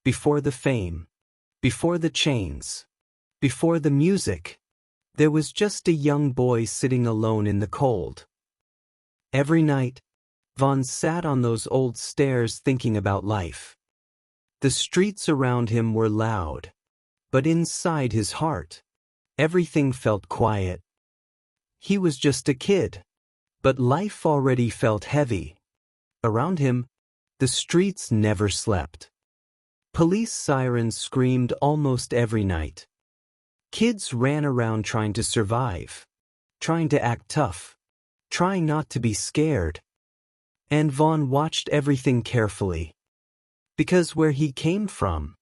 before the fame, before the chains, before the music, there was just a young boy sitting alone in the cold. Every night, Vaughn sat on those old stairs thinking about life. The streets around him were loud, but inside his heart, everything felt quiet. He was just a kid, but life already felt heavy. Around him, the streets never slept. Police sirens screamed almost every night. Kids ran around trying to survive, trying to act tough, trying not to be scared. And Vaughn watched everything carefully. Because where he came from,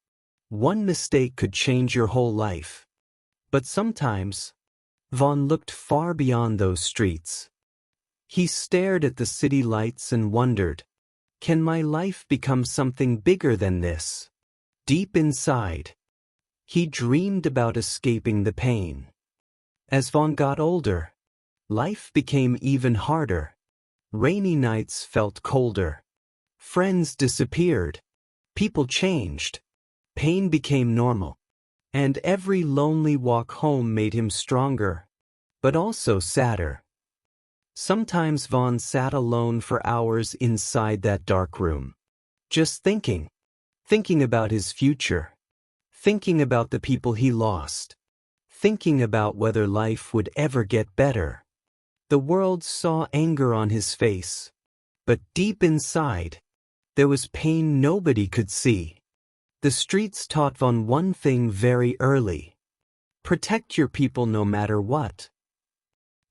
one mistake could change your whole life. But sometimes, Vaughn looked far beyond those streets. He stared at the city lights and wondered, can my life become something bigger than this? Deep inside, he dreamed about escaping the pain. As Vaughn got older, life became even harder. Rainy nights felt colder. Friends disappeared. People changed. Pain became normal. And every lonely walk home made him stronger, but also sadder. Sometimes Vaughn sat alone for hours inside that dark room, just thinking about his future, thinking about the people he lost, thinking about whether life would ever get better. The world saw anger on his face, but deep inside, there was pain nobody could see. The streets taught Vaughn one thing very early: protect your people no matter what.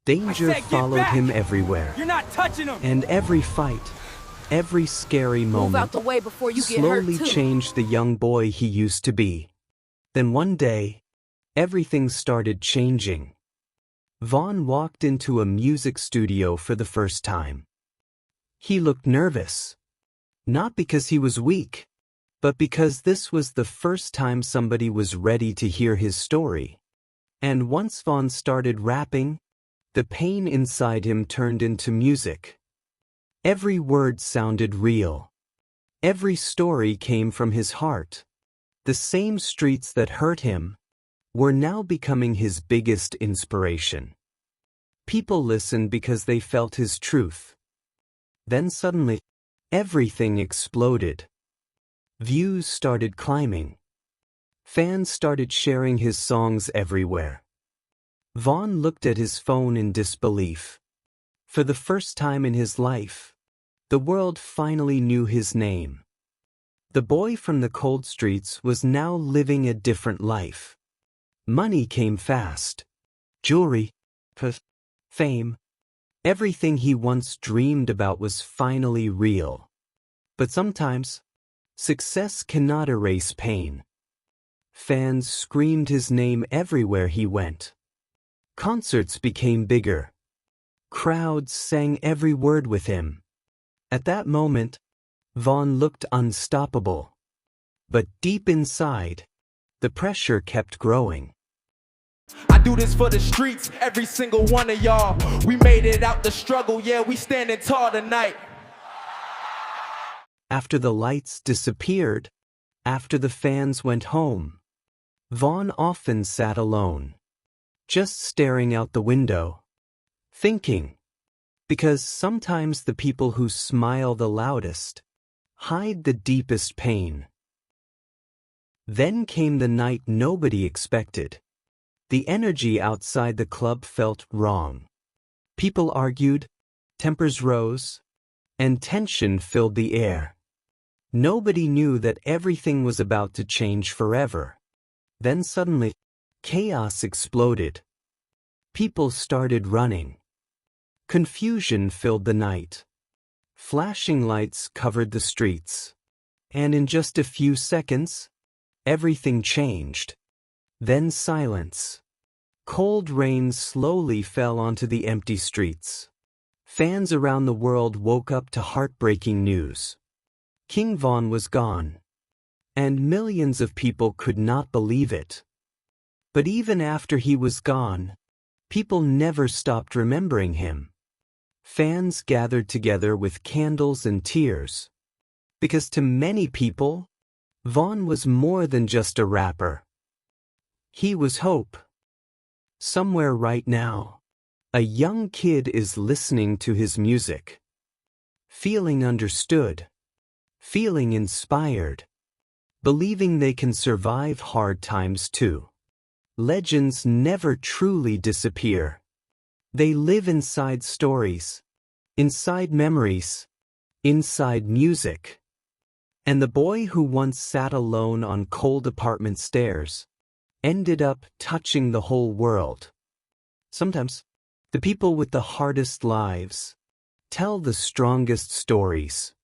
Danger followed him everywhere. You're not touching him. And every fight, every scary moment Move out the way before you get slowly hurt too. changed the young boy he used to be. Then one day, everything started changing. Vaughn walked into a music studio for the first time. He looked nervous. Not because he was weak, but because this was the first time somebody was ready to hear his story. And once Vaughn started rapping, the pain inside him turned into music. Every word sounded real. Every story came from his heart. The same streets that hurt him were now becoming his biggest inspiration. People listened because they felt his truth. Then suddenly, everything exploded. Views started climbing. Fans started sharing his songs everywhere. Vaughn looked at his phone in disbelief. For the first time in his life, the world finally knew his name. The boy from the cold streets was now living a different life. Money came fast. Jewelry, fame, everything he once dreamed about was finally real. But sometimes, success cannot erase pain. Fans screamed his name everywhere he went. Concerts became bigger. Crowds sang every word with him. At that moment, Vaughn looked unstoppable. But deep inside, the pressure kept growing. I do this for the streets, every single one of y'all. We made it out the struggle, yeah, we standing tall tonight. After the lights disappeared, after the fans went home, Vaughn often sat alone, just staring out the window, thinking. Because sometimes the people who smile the loudest hide the deepest pain. Then came the night nobody expected. The energy outside the club felt wrong. People argued, tempers rose, and tension filled the air. Nobody knew that everything was about to change forever. Then suddenly, chaos exploded. People started running. Confusion filled the night. Flashing lights covered the streets. And in just a few seconds, everything changed. Then silence. Cold rain slowly fell onto the empty streets. Fans around the world woke up to heartbreaking news. King Vaughn was gone. And millions of people could not believe it. But even after he was gone, people never stopped remembering him. Fans gathered together with candles and tears. Because to many people, Vaughn was more than just a rapper. He was hope. Somewhere right now, a young kid is listening to his music, feeling understood, feeling inspired, believing they can survive hard times too. Legends never truly disappear. They live inside stories, inside memories, inside music. And the boy who once sat alone on cold apartment stairs ended up touching the whole world. Sometimes, the people with the hardest lives tell the strongest stories.